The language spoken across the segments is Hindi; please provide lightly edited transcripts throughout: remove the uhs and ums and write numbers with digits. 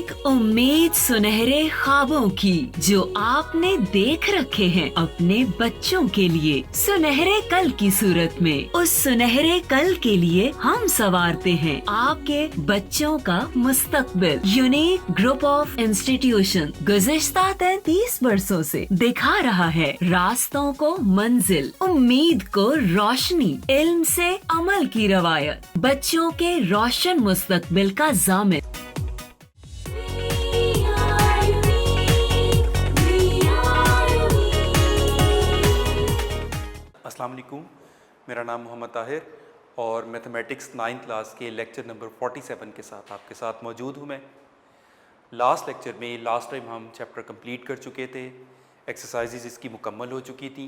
एक उम्मीद सुनहरे ख्वाबों की जो आपने देख रखे हैं अपने बच्चों के लिए, सुनहरे कल की सूरत में। उस सुनहरे कल के लिए हम संवारते हैं आपके बच्चों का मुस्तकबिल। यूनिक ग्रुप ऑफ इंस्टीट्यूशन गुज़िश्ता 33 वर्षों से दिखा रहा है रास्तों को मंजिल, उम्मीद को रोशनी, इल्म से अमल की रवायत, बच्चों के रोशन मुस्तकबिल का ज़ामिन। अस्सलाम वालेकुम, मेरा नाम मोहम्मद ताहिर और मैथमेटिक्स 9th क्लास के लेक्चर नंबर 47 के साथ आपके साथ मौजूद हूँ मैं। लास्ट लेक्चर में लास्ट टाइम हम चैप्टर कंप्लीट कर चुके थे, एक्सरसाइजेज इसकी मुकम्मल हो चुकी थी।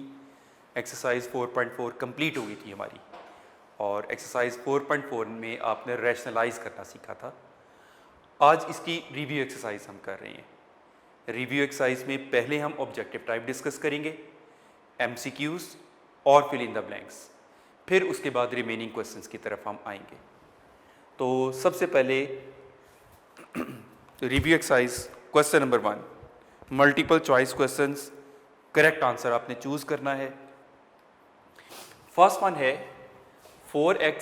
एक्सरसाइज 4.4 कंप्लीट हो गई थी हमारी और एक्सरसाइज 4.4 में आपने रैशनलाइज करना सीखा था। आज इसकी रिव्यू एक्सरसाइज हम कर रहे हैं। रिव्यू एक्सरसाइज में पहले हम ऑब्जेक्टिव टाइप डिस्कस करेंगे, MCQs और फिल इन द ब्लैंक्स, फिर उसके बाद रिमेनिंग क्वेश्चंस की तरफ हम आएंगे। तो सबसे पहले review exercise question number 1, multiple choice questions. Correct answer आपने चूज करना है। फर्स्ट वन है 4x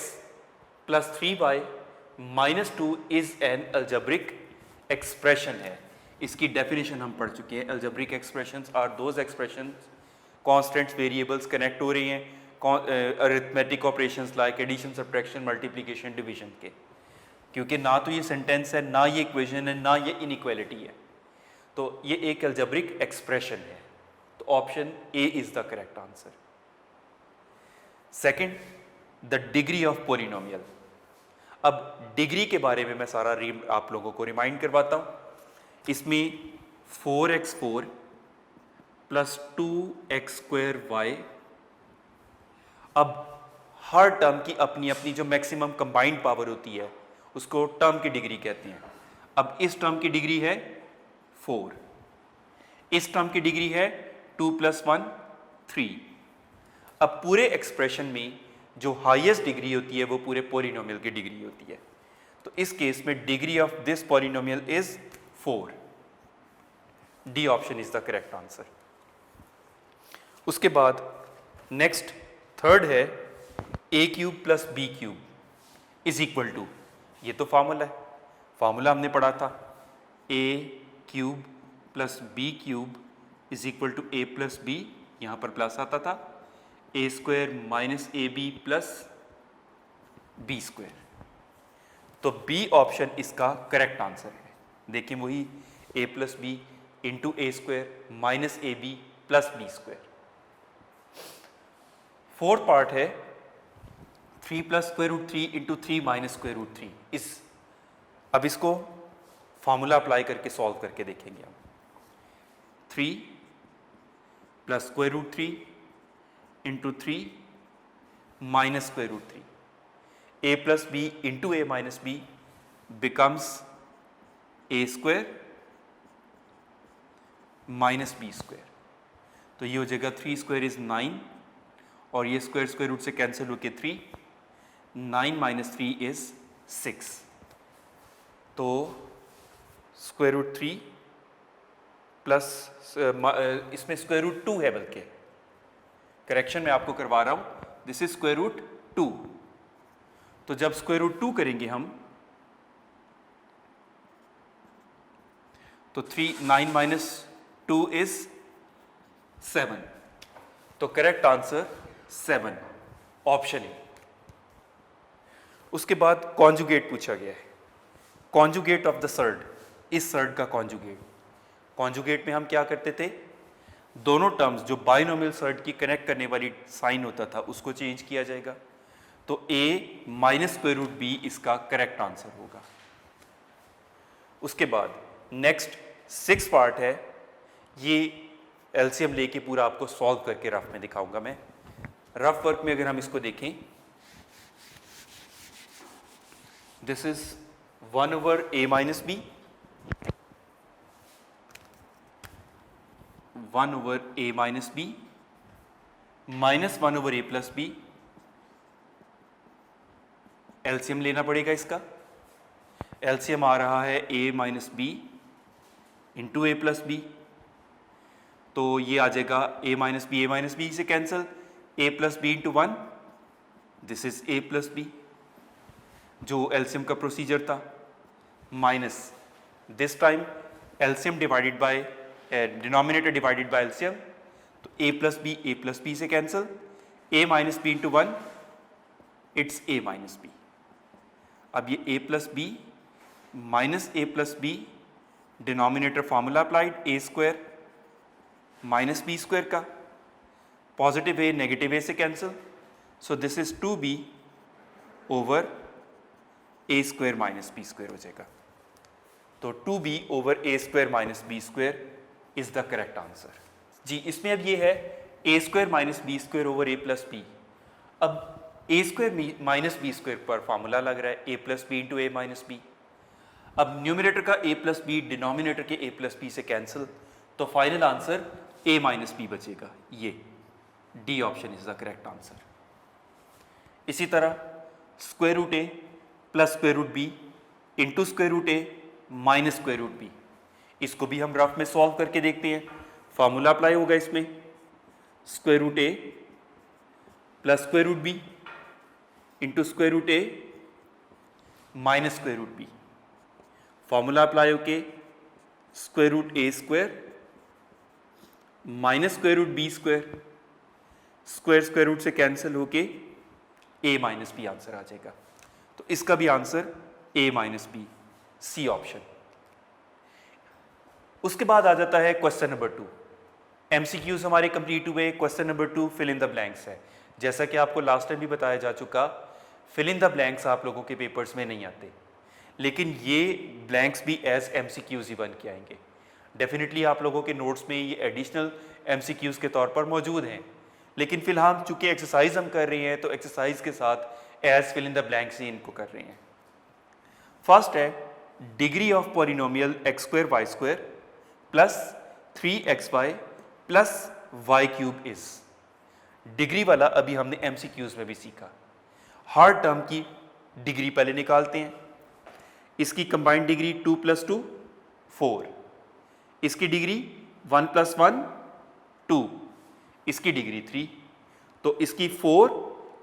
+ 3y - 2 is an algebraic expression है। इसकी डेफिनेशन हम पढ़ चुके हैं। Algebraic expressions are those expressions constants variables connect हो रही हैं arithmetic operations like addition, subtraction, multiplication, division के, क्योंकि ना तो ये सेंटेंस है, ना ये इक्वेशन है, ना ये इनइक्वालिटी है, तो ये एक अलजेब्रिक एक्सप्रेशन है। तो option A is the correct answer. Second, the degree of polynomial. अब डिग्री के बारे में मैं सारा आप लोगों को रिमाइंड करवाता हूं। इसमें 4x4 + 2x²y। अब हर टर्म की अपनी अपनी जो मैक्सिमम कंबाइंड पावर होती है उसको टर्म की डिग्री कहते हैं। अब इस टर्म की डिग्री है 4, इस टर्म की डिग्री है 2 + 1 3। अब पूरे एक्सप्रेशन में जो हाईएस्ट डिग्री होती है वो पूरे पॉलिनोमियल की डिग्री होती है। तो इस केस में degree of this polynomial is 4। D option is the correct answer. उसके बाद नेक्स्ट थर्ड है a³ + b³ = ये तो फार्मूला है, फार्मूला हमने पढ़ा था। a³ + b³ = a + b, यहाँ पर प्लस आता था, a² - ab + b²। तो बी ऑप्शन इसका करेक्ट आंसर है। देखिए वही a + b × a² - ab + b²। Fourth part है 3 + √3 × 3 - √3। अब इसको फॉर्मूला अप्लाई करके सॉल्व करके देखेंगे हम। 3 + √3 × 3 - √3, a + b × a - b becomes a² - b²। तो ये हो जाएगा 3² इज 9 और ये स्क्वायर रूट से कैंसिल होके 3, 9 - 3 इज 6। तो √3 प्लस इसमें √2 है, बल्कि करेक्शन मैं आपको करवा रहा हूं, दिस इज √2। तो जब √2 करेंगे हम तो 9 - 2 इज 7। तो करेक्ट आंसर 7, ऑप्शन ए। उसके बाद कॉन्जुगेट पूछा गया है। कॉन्जुगेट ऑफ द सर्ड, इस सर्ड का कॉन्जुगेट। कॉन्जुगेट में हम क्या करते थे, दोनों टर्म्स जो बाइनोमियल सर्ड की कनेक्ट करने वाली साइन होता था उसको चेंज किया जाएगा। तो a - √b इसका करेक्ट आंसर होगा। उसके बाद नेक्स्ट 6 पार्ट है, ये एलसीएम लेके पूरा आपको सॉल्व करके रफ में दिखाऊंगा मैं। रफ वर्क में अगर हम इसको देखें, this is 1/a - b, 1/a - b -1/a + b। LCM लेना पड़ेगा इसका। एलसीएम आ रहा है a minus b into a plus b, तो ये आ जाएगा a माइनस बी से cancel, a plus b into 1, this is a plus b जो एलसीएम का प्रोसीजर था, minus this time LCM divided by denominator divided by LCM, तो a प्लस बी से cancel, a minus b into 1, it's a minus b. अब ये a plus b minus a plus b, denominator formula applied, a square minus b square का, पॉजिटिव a नेगेटिव a से cancel, so this is 2b over a square minus b square हो जाएगा। तो 2b over a square minus b square is the correct answer जी। इसमें अब ये है a square minus b square over a plus B. अब a square minus b square पर फॉर्मूला लग रहा है a plus b into a minus b. अब न्यूमिनेटर का a प्लस बी डिनोमिनेटर के a प्लस बी से कैंसिल, तो final answer a minus b बचेगा। ये D option is the correct answer. इसी तरह square root a plus square root b into square root a minus square root b, इसको भी हम रफ में सॉल्व करके देखते हैं। फॉर्मूला अप्लाई होगा इसमें, square root a plus square root b into square root a minus square root b, formula apply होके square root a square minus square root b square, square square root से कैंसिल होके a माइनस बी आंसर आ जाएगा। तो इसका भी answer a minus b, c option. उसके बाद आ जाता है क्वेश्चन नंबर 2। एमसीक्यूज हमारे कंप्लीट हुए। Question number 2 fill in the blanks है। जैसा कि आपको लास्ट टाइम भी बताया जा चुका, फिल इन द ब्लैंक्स आप लोगों के पेपर्स में नहीं आते, लेकिन ये ब्लैंक्स भी एज एमसीक्यूज ही बन के आएंगे। डेफिनेटली आप लोगों के नोट्स में ये एडिशनल एमसीक्यूज के तौर पर मौजूद हैं, लेकिन फिलहाल चूंकि एक्सरसाइज हम कर रहे हैं तो एक्सरसाइज के साथ as fill in the blanks ही इनको कर रहे हैं। फर्स्ट है degree of polynomial x square y square plus 3xy plus y cube is. Degree वाला अभी हमने एमसीक्यूज में भी सीखा। हर टर्म की डिग्री पहले निकालते हैं। इसकी कंबाइंड डिग्री 2 + 2 4, इसकी डिग्री 1 + 1 2, इसकी डिग्री 3, तो इसकी 4,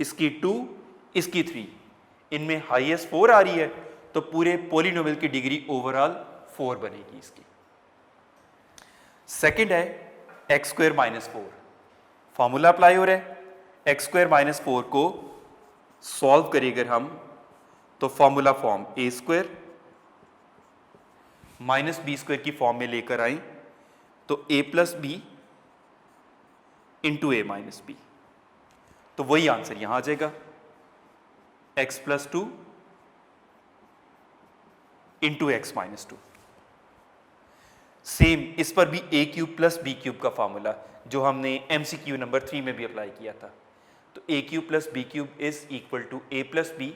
इसकी 2, इसकी 3, इनमें हाईएस्ट 4 आ रही है, तो पूरे पॉलिनोमियल की डिग्री ओवरऑल 4 बनेगी इसकी। सेकंड है x square minus 4, formula apply हो रहा है। एक्स स्क्वायर माइनस 4 को सॉल्व करें अगर हम, तो फॉर्मूला फॉर्म ए स्क्वायर माइनस बी स्क्वायर की फॉर्म में लेकर आए, तो ए plus b into a minus B, तो वही आंसर यहां आ जाएगा, x plus 2 into x minus 2। Same इस पर भी ए क्यूब प्लस बी क्यूब का फॉर्मूला जो हमने एमसीक्यू नंबर 3 में भी अप्लाई किया था, तो a cube plus b cube is equal to a plus b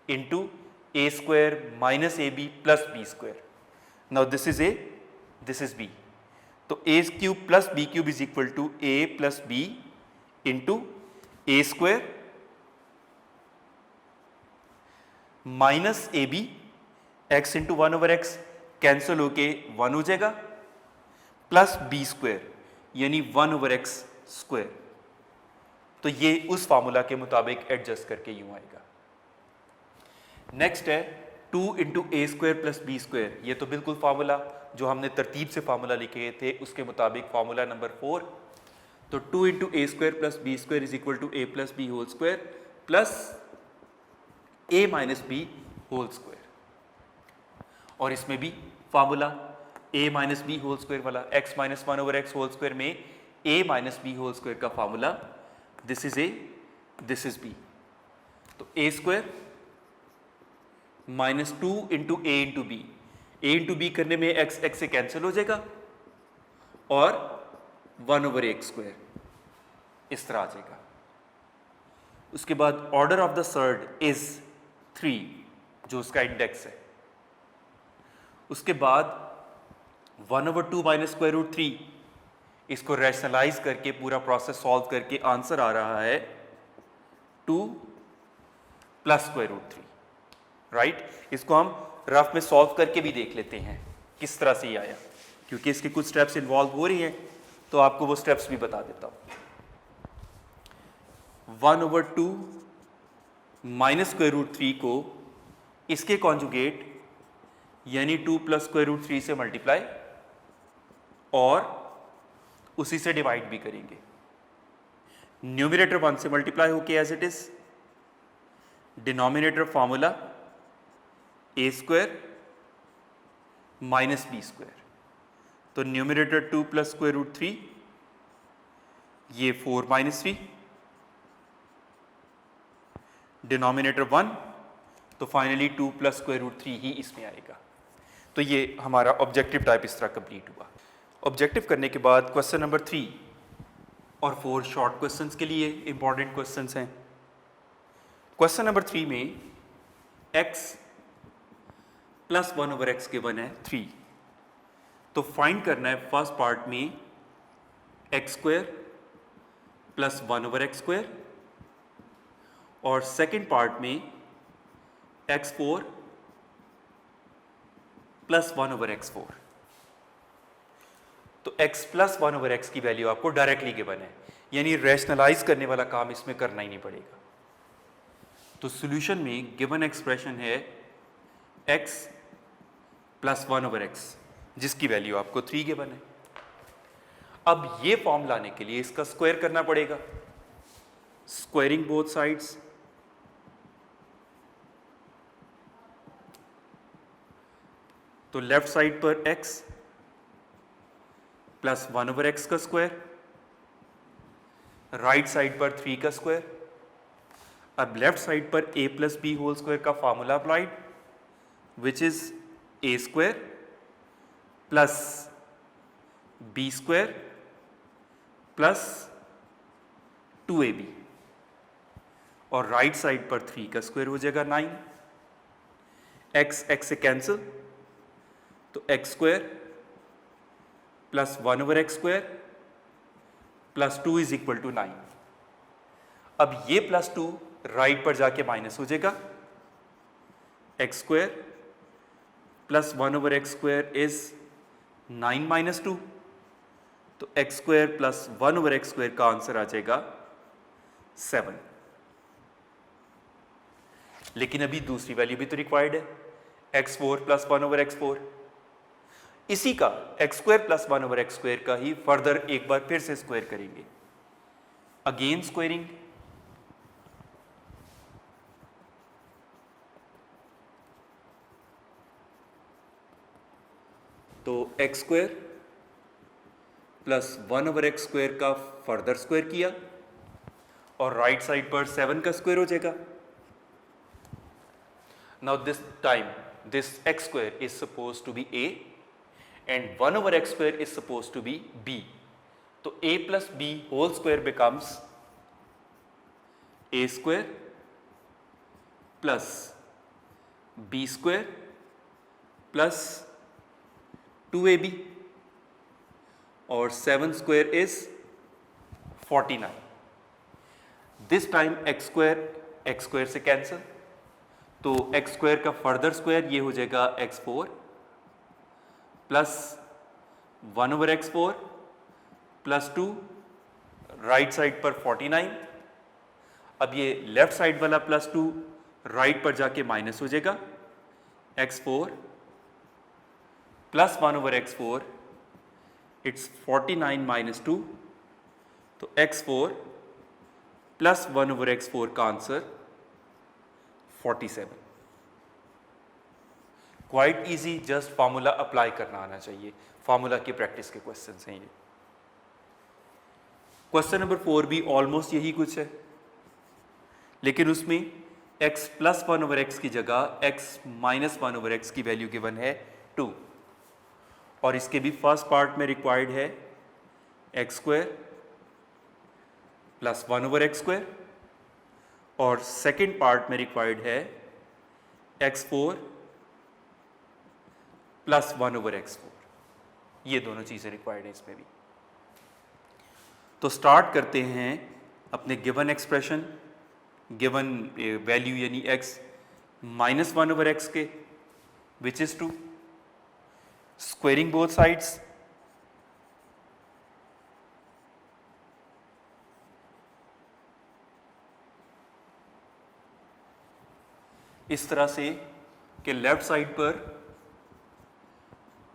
into a square minus a b plus b square. Now this is a, this is b, तो a cube plus b cube is equal to a plus b into a square minus a b, x into 1 over x cancel होके 1 हो जाएगा, प्लस बी स्क्वायर यानी 1 ओवर एक्स स्क्वायर। तो ये उस फार्मूला के मुताबिक एडजस्ट करके यूं आएगा। नेक्स्ट है 2 into a square plus b square, ये तो बिल्कुल फार्मूला जो हमने तरतीब से फार्मूला लिखे थे उसके मुताबिक फार्मूला नंबर 4, तो 2 into a square plus b square is equal to a plus b whole square plus a minus b whole square. और इसमें भी formula a minus b whole square वाला, x minus 1 over x whole square में a minus b whole square का formula, this is a, this is b, तो a square minus 2 into a into b, a into b करने में x x से कैंसिल हो जाएगा और 1 ओवर एक्स स्क्वायर इस तरह आ जाएगा। उसके बाद order of the surd is 3 जो उसका इंडेक्स है। उसके बाद 1 ओवर 2 माइनस स्क्वायर रूट 3, इसको रैशनलाइज करके पूरा प्रोसेस सॉल्व करके आंसर आ रहा है 2 प्लस स्क्वायर रूट 3, राइट। इसको हम रफ में सॉल्व करके भी देख लेते हैं किस तरह से ये आया, क्योंकि इसके कुछ स्टेप्स इन्वॉल्व हो रही हैं, तो आपको वो स्टेप्स भी बता देता हूँ। 1/2 माइनस स्क्वायर रूट 3 को इसके कॉन्जुगेट यानी 2 प्लस स्क्वायर रूट 3 से मल्टीप्लाई और उसी से डिवाइड भी करेंगे। न्यूमरेटर 1 से मल्टीप्लाई होके as it is, denominator formula a square minus b square, तो न्यूमरेटर 2 प्लस स्क्वायर रूट 3, ये 4 माइनस 3, डिनोमिनेटर 1, तो फाइनली 2 प्लस स्क्वायर रूट 3 ही इसमें आएगा। तो ये हमारा ऑब्जेक्टिव टाइप इस तरह कंप्लीट हुआ। ऑब्जेक्टिव करने के बाद क्वेश्चन नंबर 3 और 4 शॉर्ट क्वेश्चंस के लिए इंपॉर्टेंट क्वेश्चंस हैं। क्वेश्चन नंबर 3 में x प्लस 1/x गिवन है 3, तो फाइंड करना है फर्स्ट पार्ट में x square plus 1/x square और सेकेंड पार्ट में x4 प्लस 1/x4। तो x प्लस 1/x की वैल्यू आपको डायरेक्टली गिवन है, यानी रैशनलाइज करने वाला काम इसमें करना ही नहीं पड़ेगा। तो सॉल्यूशन में गिवन एक्सप्रेशन है x प्लस 1/x, जिसकी वैल्यू आपको 3 गिवन है। अब ये फॉर्म लाने के लिए इसका स्क्वायर करना पड़ेगा, स्क्वायरिंग बोथ साइड्स। तो लेफ्ट साइड पर x प्लस 1/x का स्क्वायर, राइट साइड पर 3 का स्क्वायर। अब लेफ्ट साइड पर a plus b whole square का formula applied, which is a square plus b square plus 2ab, और राइट साइड पर 3 का स्क्वायर हो जाएगा 9। x से कैंसिल, तो x square plus 1/x square plus 2 is equal to 9। अब ये प्लस 2 राइट पर जाके माइनस हो जाएगा, x square plus 1/x square is 9 minus 2, तो x square plus 1/x square का आंसर आ जाएगा 7। लेकिन अभी दूसरी वैल्यू भी तो रिक्वायर्ड है, x4 प्लस 1/x4। इसी का x square plus 1/x square का ही फर्दर एक बार फिर से स्क्वायर करेंगे, अगेन स्क्वायरिंग। तो x square plus 1/x square का फर्दर स्क्वायर किया और राइट साइड पर 7 का स्क्वायर हो जाएगा। Now this time this x square is supposed to be a and 1/x square is supposed to be b. So a plus b whole square becomes a square plus b square plus 2ab, और 7 square is 49. This time x square से कैंसिल, तो x स्क्वायर का फर्दर स्क्वायर ये हो जाएगा x4 plus 1/x4 plus 2, right side पर 49। अब ये लेफ्ट साइड वाला प्लस 2 राइट पर जाके माइनस हो जाएगा, x4 plus 1/x4, it's 49 minus 2, तो x4 प्लस 1/x4 का answer 47। Quite easy, just formula apply करना आना चाहिए, फॉर्मूला की प्रैक्टिस के क्वेश्चंस हैं ये। क्वेश्चन नंबर 4 भी ऑलमोस्ट यही कुछ है, लेकिन उसमें x प्लस 1/x की जगह x माइनस 1/x की वैल्यू गिवन है 2, और इसके भी फर्स्ट पार्ट में रिक्वायर्ड है x square plus 1/x square, और सेकेंड पार्ट में रिक्वायर्ड है x4 प्लस 1/x4। ये दोनों चीज़ें रिक्वायर्ड हैं इसमें भी। तो स्टार्ट करते हैं अपने गिवन एक्सप्रेशन, गिवन वैल्यू यानी x माइनस 1/x के, which is 2. Squaring both sides, इस तरह से कि लेफ्ट साइड पर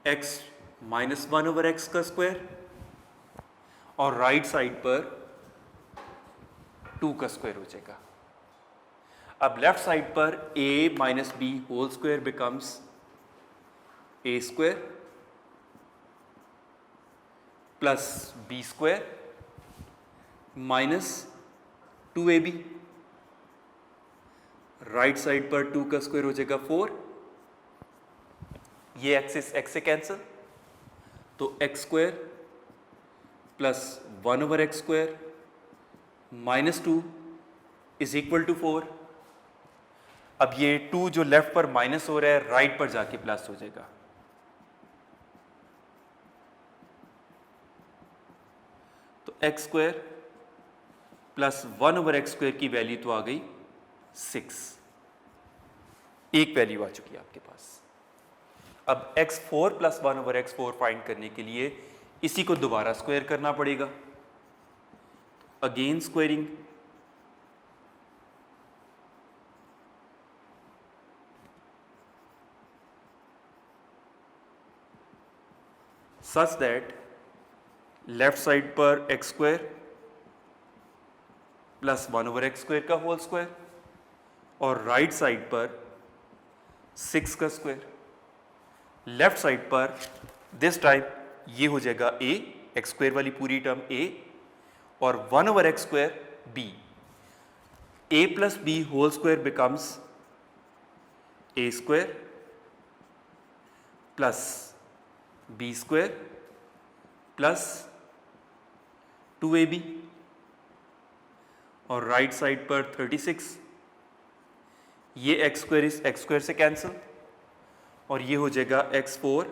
x माइनस 1/x का स्क्वायर और राइट साइड पर 2 का स्क्वायर हो जाएगा। अब लेफ्ट साइड पर a minus b whole square becomes a square plus b square minus 2ab। Right side पर 2 का स्क्वायर हो जाएगा 4। ये x से कैंसिल, तो x square plus 1/x square minus 2 is equal to 4। अब ये 2 जो लेफ्ट पर माइनस हो रहा है राइट पर जाके प्लस हो जाएगा। तो x square plus 1/x square की वैल्यू तो आ गई 6। एक वैल्यू आ चुकी है आपके पास। अब x4 प्लस 1/x4 फाइंड करने के लिए इसी को दोबारा स्क्वायर करना पड़ेगा। Again squaring, such that left side पर x square plus 1/x square का होल स्क्वायर और राइट साइड पर 6 का स्क्वायर। लेफ्ट साइड पर दिस टाइम ये हो जाएगा a, x स्क्वायर वाली पूरी टर्म a और 1/x square b। a plus b whole square becomes a square plus b square plus 2ab और राइट साइड पर 36। ये x स्क्वायर इस x स्क्वायर से कैंसिल और ये हो जाएगा x4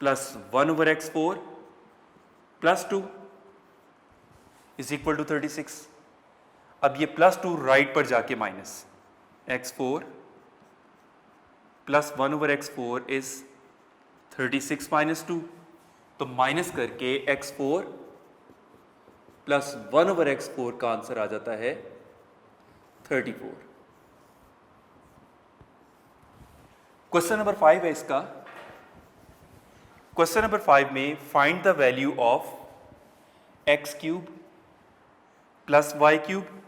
plus 1/x4 plus 2 is equal to 36। अब ये प्लस 2 राइट पर जाके minus, x4 plus 1/x4 is 36 minus 2, तो माइनस करके x4 प्लस 1/x4 का आंसर आ जाता है 34। क्वेश्चन नंबर 5 है इसका। क्वेश्चन नंबर 5 में find the value of x cube plus y cube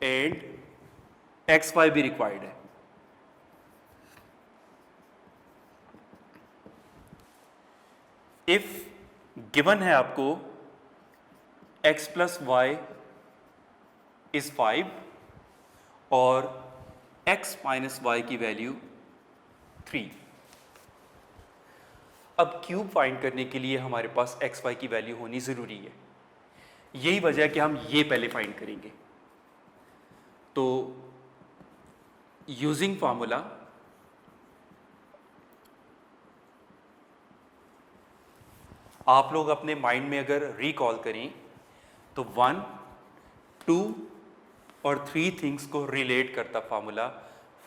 and xy भी रिक्वायर्ड है। इफ गिवन है आपको x प्लस वाई इज 5 और x माइनस वाई की वैल्यू 3। अब क्यूब फाइंड करने के लिए हमारे पास एक्स वाई की वैल्यू होनी ज़रूरी है। यही वजह है कि हम ये पहले फाइंड करेंगे। तो यूजिंग फार्मूला आप लोग अपने माइंड में अगर रिकॉल करें तो 1, 2 और 3 थिंग्स को रिलेट करता फार्मूला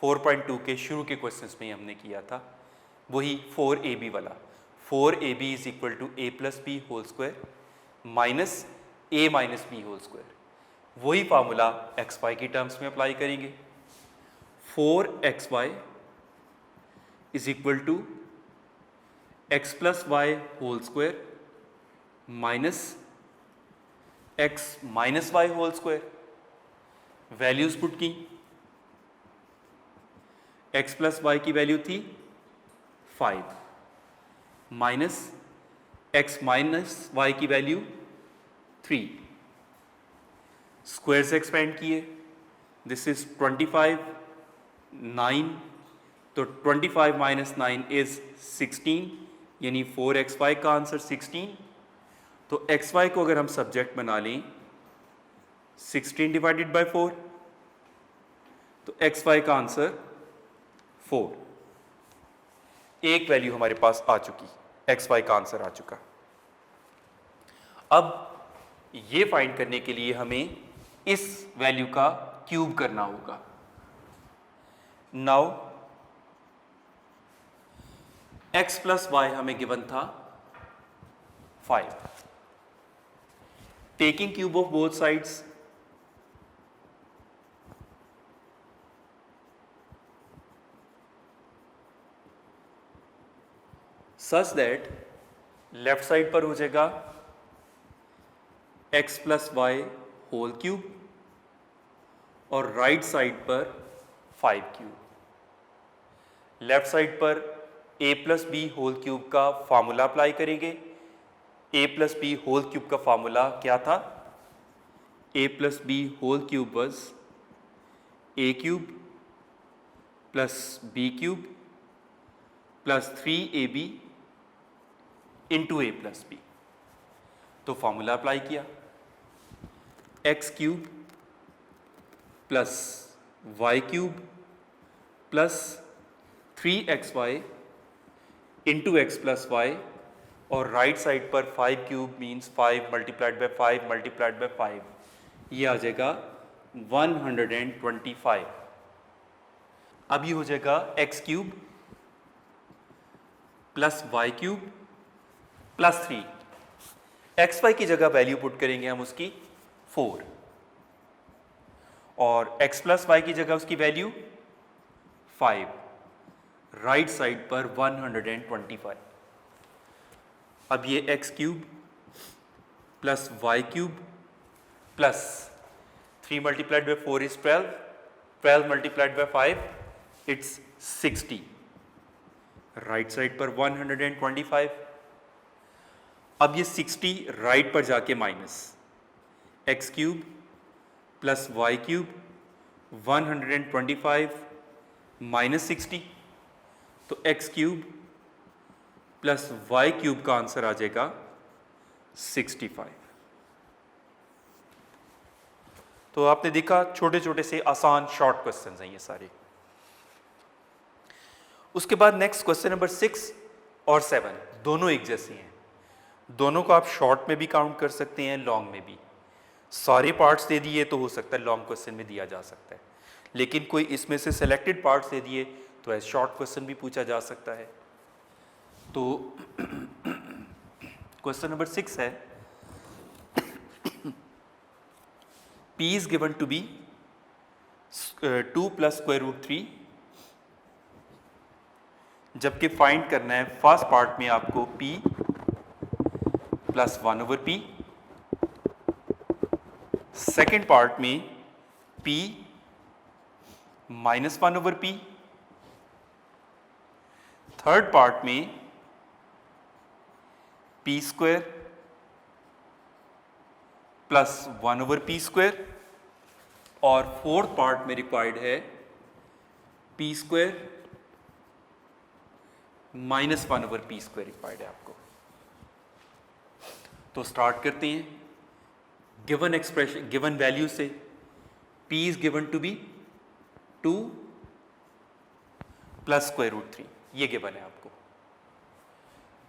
4.2 के शुरू के क्वेश्चंस में हमने किया था, वही 4ab वाला। 4ab is equal to a plus b whole square minus a minus b whole square. वही फार्मूला एक्स वाई की टर्म्स में अप्लाई करेंगे। 4xy is equal to x plus y whole square minus x minus y whole square. Values put की, x प्लस वाई की वैल्यू थी 5 माइनस x माइनस वाई की वैल्यू 3। स्क्वायर से एक्सपेंड किए, दिस इज 25 9, तो 25 माइनस 9 इज 16, यानी 4xy का आंसर 16। तो xy को अगर हम सब्जेक्ट बना लें 16 डिवाइडेड बाय 4, तो xy का आंसर 4। एक वैल्यू हमारे पास आ चुकी, xy का आंसर आ चुका। अब ये फाइंड करने के लिए हमें इस वैल्यू का क्यूब करना होगा। नाउ x प्लस वाई हमें गिवन था 5। Taking cube of both sides, such that left side पर हो जाएगा x plus y whole cube और राइट साइड पर 5 क्यूब। लेफ्ट साइड पर a plus b whole cube का फार्मूला अप्लाई करेंगे। a plus b whole cube का फार्मूला क्या था? a plus b whole cube was a cube plus b cube plus 3ab into a plus b. तो फार्मूला अप्लाई किया, x cube plus y cube plus 3xy into x plus y और राइट साइड पर 5 cube means 5 multiplied by 5 multiplied by 5, ये आ जाएगा 125। अब ये हो जाएगा x cube plus y cube plus 3, x y की जगह वैल्यू पुट करेंगे हम उसकी 4 और x प्लस वाई की जगह उसकी वैल्यू 5, राइट साइड पर 125। अब ये x cube plus y cube plus 3 multiplied by 4 is 12, 12 multiplied by 5 it's 60, right side पर 125। अब ये 60 राइट पर जाके minus, x cube plus y cube 125 minus 60, तो x cube plus y cube का आंसर आ जाएगा 65। तो आपने देखा छोटे छोटे से आसान शॉर्ट क्वेश्चंस हैं ये सारे। उसके बाद नेक्स्ट क्वेश्चन नंबर 6 और 7 दोनों एक जैसे हैं, दोनों को आप शॉर्ट में भी काउंट कर सकते हैं, लॉन्ग में भी। सारे पार्ट्स दे दिए तो हो सकता है लॉन्ग क्वेश्चन में दिया जा सकता है, लेकिन कोई इसमें से सिलेक्टेड पार्ट्स दे दिए तो एज शॉर्ट क्वेश्चन भी पूछा जा सकता है। तो क्वेश्चन नंबर 6 है, P is given to be 2 plus square root 3, जबकि फाइंड करना है फर्स्ट पार्ट में आपको P plus 1 over P, second part में P minus 1 over P, third part में P square plus 1 over P square, और फोर्थ पार्ट में रिक्वायर्ड है P square minus 1 over P square required है आपको। तो स्टार्ट करते हैं गिवन एक्सप्रेशन, गिवन वैल्यू से। P is given to be 2 plus square root 3, ये गिवन है आपको।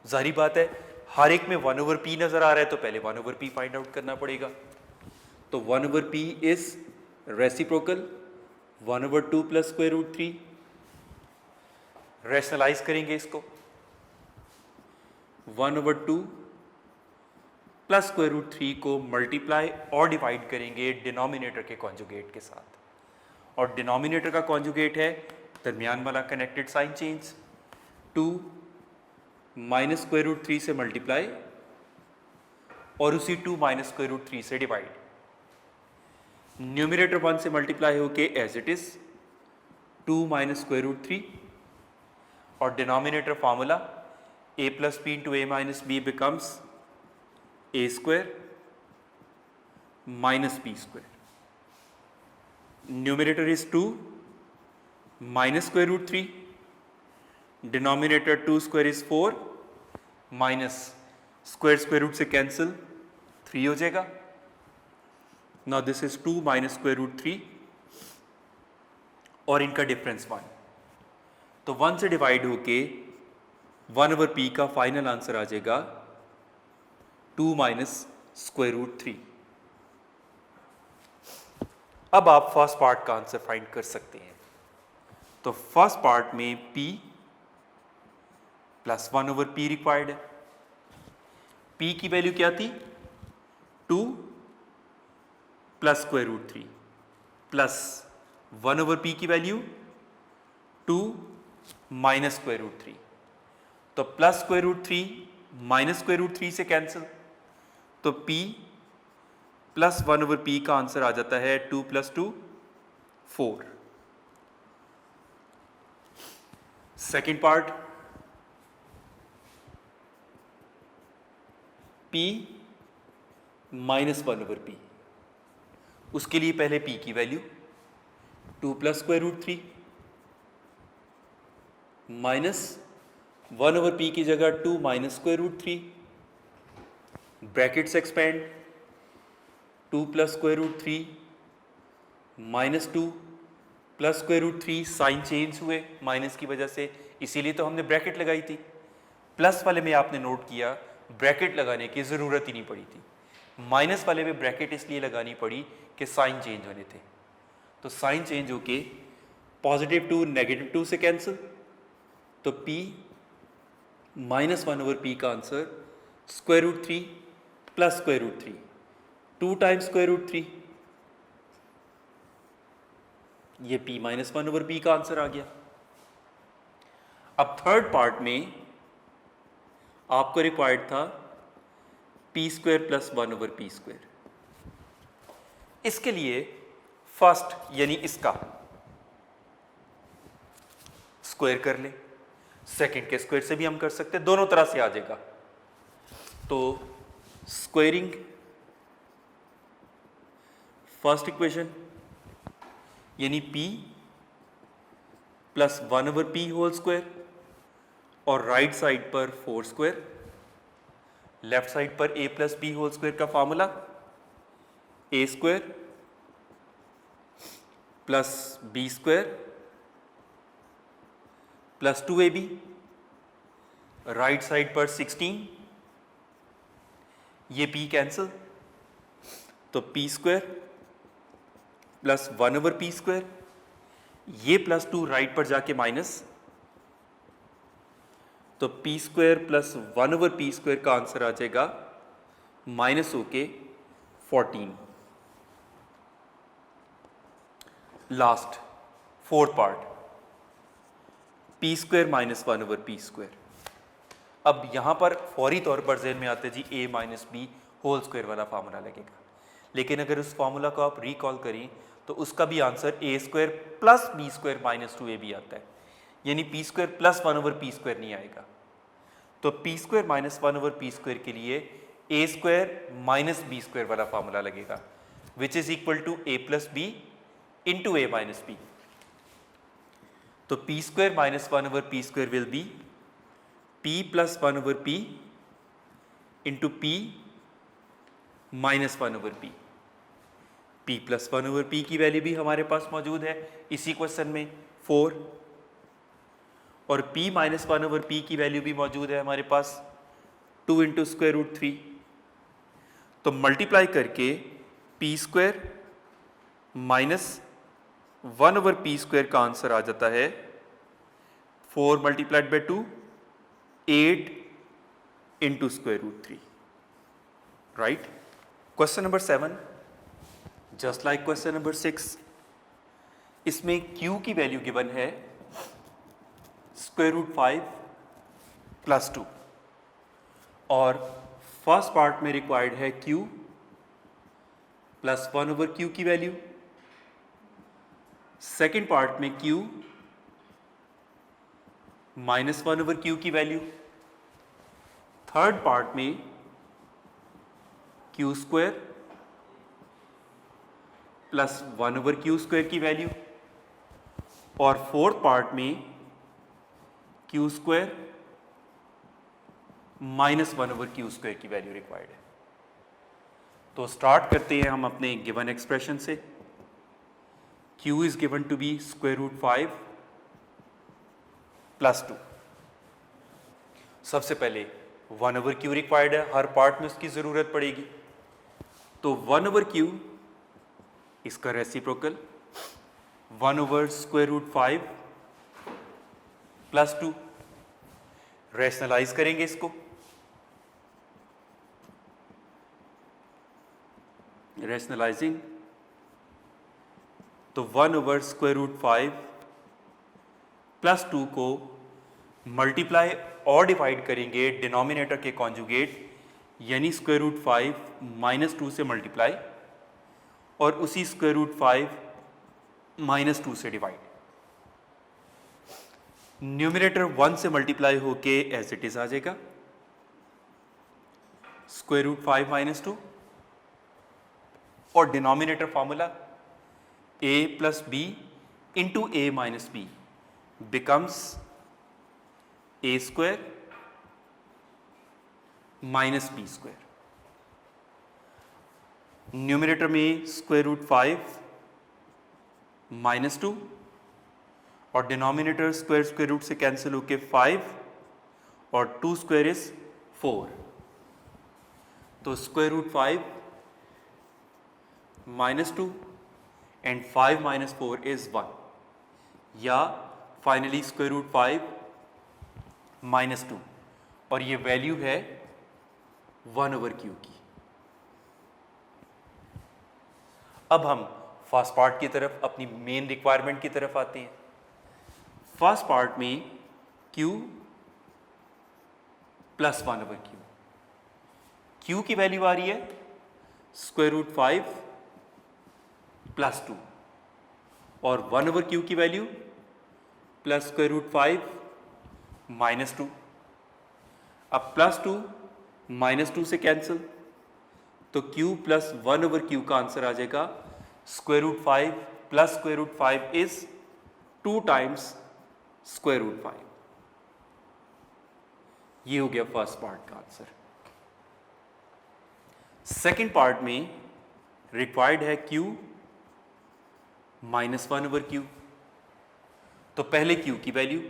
जाहिर बात है हर एक में 1 ओवर P नजर आ रहा है तो पहले 1 ओवर P फाइंड आउट करना पड़ेगा। तो 1 over P is reciprocal 1 over 2 plus square root 3। Rationalise करेंगे इसको, 1 ओवर 2 प्लस स्क्वायर रूट 3 को मल्टीप्लाई और डिवाइड करेंगे डिनोमिनेटर के कॉन्जुगेट के साथ, और डिनोमिनेटर का कॉन्जुगेट है दरमियान वाला connected sign change, 2 minus square root 3 से मल्टीप्लाई और उसी 2 माइनस स्क्वायर रूट 3 से डिवाइड। न्यूमिनेटर 1 से मल्टीप्लाई होके as it is 2 minus square root 3, और denominator formula a plus b into a minus b becomes a square minus b square. Numerator is 2 minus square root 3, denominator 2 square is 4 minus square root से कैंसिल 3 हो जाएगा। Now this is 2 minus square root 3 और इनका डिफरेंस 1, तो 1 से डिवाइड होके 1 ओवर P का फाइनल आंसर आ जाएगा 2 माइनस स्क्वायर रूट 3। अब आप फर्स्ट पार्ट का आंसर फाइंड कर सकते हैं। तो फर्स्ट पार्ट में p प्लस 1/p रिक्वायर्ड है। p की वैल्यू क्या थी? 2 plus square root 3 plus 1/p की वैल्यू 2 माइनस स्क्वायर रूट 3। तो plus square root 3 minus square root 3 से कैंसिल, तो p प्लस 1/p का आंसर आ जाता है 2 plus 2 4। Second part p minus 1/p, उसके लिए पहले p की value 2 plus square root 3 minus 1/p की जगह 2 minus square root 3, brackets expand, 2 plus square root 3 minus 2 plus square root 3, sign change हुए माइनस की वजह से, इसीलिए तो हमने ब्रैकेट लगाई थी। प्लस वाले में आपने नोट किया ब्रैकेट लगाने की ज़रूरत ही नहीं पड़ी थी, माइनस वाले में ब्रैकेट इसलिए लगानी पड़ी कि साइन चेंज होने थे। तो साइन चेंज होके पॉजिटिव 2 नेगेटिव 2 से कैंसिल, तो p माइनस 1/p का answer square root 3 plus square root 3, 2 times square root 3, ये p माइनस 1/p का आंसर आ गया। अब थर्ड पार्ट में आपको रिक्वायर्ड था p square plus 1/p square. इसके लिए फर्स्ट यानी इसका स्क्वायर कर ले, सेकंड के स्क्वायर से भी हम कर सकते हैं, दोनों तरह से आ जाएगा। तो स्क्वायरिंग फर्स्ट इक्वेशन यानी p plus 1/p whole square, और राइट साइड पर 4 स्क्वायर, लेफ्ट साइड पर a plus b whole square का formula a square plus b square plus 2ab, right side पर 16, ये p कैंसिल, तो p square plus 1/p square, ये प्लस 2 राइट पर जाके माइनस, तो p square plus 1/p square का आंसर आ जाएगा माइनस होके 14। Last fourth part p square minus 1/p square. अब यहां पर फौरी तौर पर ज़हन में आता है जी a minus b whole square वाला फार्मूला लगेगा, लेकिन अगर उस फार्मूला को आप रिकॉल करें तो उसका भी answer a square plus b square minus 2ab आता है, यानी p square plus 1/p square नहीं आएगा। तो p square minus 1/p square के लिए a square minus b square वाला फार्मूला लगेगा, which is equal to a plus b into a minus b। तो p square minus 1/p square will be p plus 1/p into p minus 1/p। p plus 1/p की वैल्यू भी हमारे पास मौजूद है इसी क्वेश्चन में 4, और p माइनस 1/p की वैल्यू भी मौजूद है हमारे पास 2 इंटू स्क्वायर रूट 3। तो मल्टीप्लाई करके p square minus 1/p square का आंसर आ जाता है 4 multiplied by 2 8 into square root 3, right. Question number 7 just like question number 6, इसमें q की वैल्यू गिवन है स्क्वायर रूट 5 प्लस 2, और फर्स्ट पार्ट में रिक्वायर्ड है q प्लस 1/q की वैल्यू, सेकेंड पार्ट में q माइनस 1/q की वैल्यू, थर्ड पार्ट में q square plus 1/q square की वैल्यू, और फोर्थ पार्ट में q square minus 1/q square की वैल्यू रिक्वायर्ड है। तो स्टार्ट करते हैं हम अपने गिवन एक्सप्रेशन से। q is given to be square root 5 plus 2। सबसे पहले 1/q रिक्वायर्ड है, हर पार्ट में उसकी जरूरत पड़ेगी, तो 1/q इसका रेसिप्रोकल 1/√5 + 2। रैशनलाइज करेंगे इसको, रैशनलाइजिंग तो 1/√5 + 2 को मल्टीप्लाई और डिवाइड करेंगे डिनोमिनेटर के कॉन्जुगेट यानी √5 - 2 से मल्टीप्लाई और उसी √5 - 2 से डिवाइड। न्यूमिनेटर 1 से मल्टीप्लाई होके एज इट इज आ जाएगा √5 - 2 और denominator formula a + b into a - b becomes a² - b²। Numerator में √5 - 2 और डिनोमिनेटर स्क्वायर रूट से कैंसिल होके 5 और 2² इज 4। तो √5 - 2 एंड 5 - 4 इज 1 या फाइनली √5 - 2 और ये वैल्यू है 1/q की। अब हम फर्स्ट पार्ट की तरफ, अपनी मेन रिक्वायरमेंट की तरफ आते हैं। फर्स्ट पार्ट में q + 1/q, q की वैल्यू आ रही है √5 + 2 और 1/q की वैल्यू + √5 - 2। अब +2 - 2 से कैंसिल तो q + 1/q का आंसर आ जाएगा √5 + √5 इज 2 टाइम्स √5। ये हो गया फर्स्ट पार्ट का आंसर। सेकंड पार्ट में रिक्वायर्ड है q - 1/q। तो पहले q की वैल्यू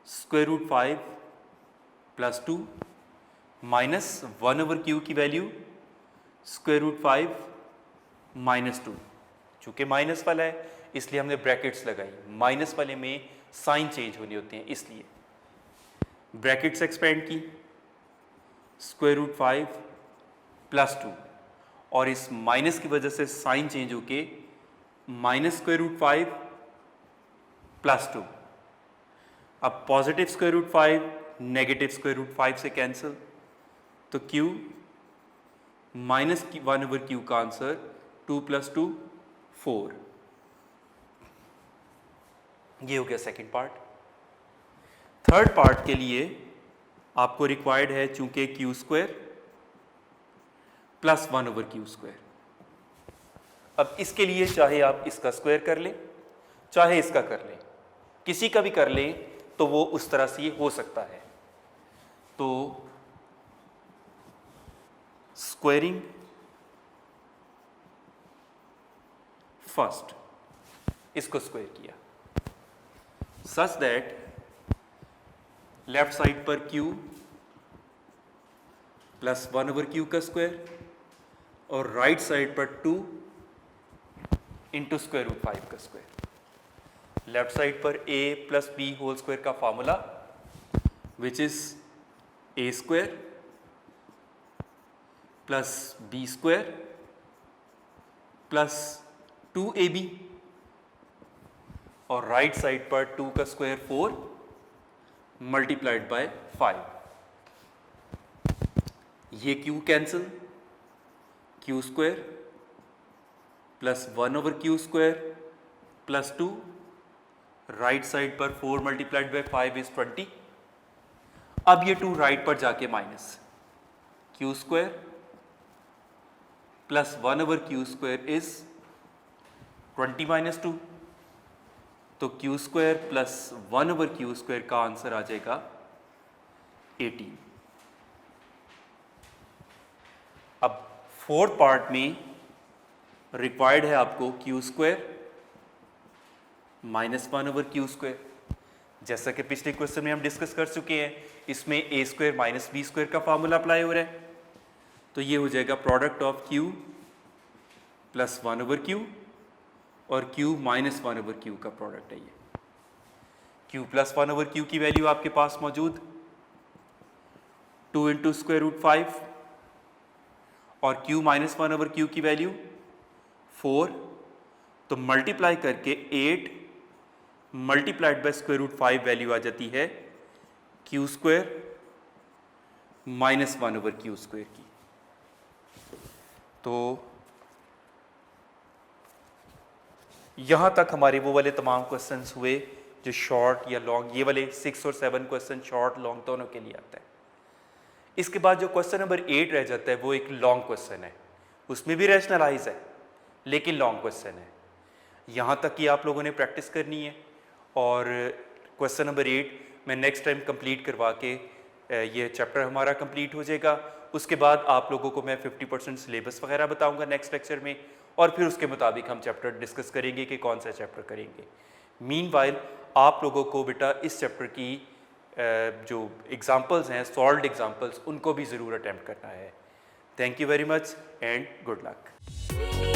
√5 + 2 माइनस 1/q की वैल्यू √5 - 2। चूंकि माइनस वाला है इसलिए हमने ब्रैकेट्स लगाई, माइनस वाले में साइन चेंज होने होते हैं इसलिए ब्रैकेट्स एक्सपेंड की √5 + 2 और इस माइनस की वजह से साइन चेंज होके -√5 + 2। अब पॉजिटिव √5 नेगेटिव √5 से कैंसिल तो q -1/q का आंसर 2 + 2 4। ये हो गया सेकंड पार्ट। थर्ड पार्ट के लिए आपको रिक्वायर्ड है चूंकि q² + 1/q²। अब इसके लिए चाहे आप इसका स्क्वायर कर लें चाहे इसका कर लें, किसी का भी कर लें तो वो उस तरह से हो सकता है। तो स्क्वायरिंग फर्स्ट इसको स्क्वायर किया सच दैट लेफ्ट साइड पर q + 1/q का स्क्वायर और राइट साइड पर 2 इंटू √5 का स्क्वायर। लेफ्ट साइड पर a + b होल स्क्वायर का formula which is a² + b² + 2ab और राइट साइड पर 2 का स्क्वायर 4 मल्टीप्लाइड बाय 5। ये q cancel, q² + 1/q² + 2 right side पर 4 मल्टीप्लाइड बाय 5 इज 20। अब ये 2 राइट पर जाके माइनस q² + 1/q² इज 20 - 2 तो q² + 1/q² का आंसर आ जाएगा 18। अब फोर्थ पार्ट में रिक्वायर्ड है आपको q² - 1/q²। जैसा कि पिछले क्वेश्चन में हम डिस्कस कर चुके हैं, इसमें a² - b² का फॉर्मूला अप्लाई हो रहा है। तो ये हो जाएगा product of q plus 1/q और q माइनस 1/q का प्रोडक्ट है ये। q प्लस 1/q की वैल्यू आपके पास मौजूद 2 इंटू स्क्वायर रूट 5 और q माइनस 1/q की वैल्यू 4, तो मल्टीप्लाई करके 8 multiplied by square root 5 value आ जाती है q square minus 1/q square की। तो यहां तक हमारे वो वाले तमाम क्वेश्चंस हुए जो शॉर्ट या लॉन्ग, ये वाले 6 और 7 क्वेश्चन शॉर्ट लॉन्ग दोनों के लिए आता है। इसके बाद जो क्वेश्चन नंबर 8 रह जाता है वो एक लॉन्ग क्वेश्चन है, उसमें भी रैशनलाइज है लेकिन लॉन्ग क्वेश्चन है। यहाँ तक कि आप लोगों ने प्रैक्टिस करनी है और क्वेश्चन नंबर 8 मैं नेक्स्ट टाइम कंप्लीट करवा के ये चैप्टर हमारा कंप्लीट हो जाएगा। उसके बाद आप लोगों को मैं 50% सिलेबस वगैरह बताऊंगा नेक्स्ट लेक्चर में और फिर उसके मुताबिक हम चैप्टर डिस्कस करेंगे कि कौन सा चैप्टर करेंगे। मीनवाइल आप लोगों को बेटा इस चैप्टर की जो एग्जाम्पल्स हैं, सॉल्व्ड एग्जाम्पल्स, उनको भी ज़रूर अटैम्प्ट करना है। Thank you very much and good luck.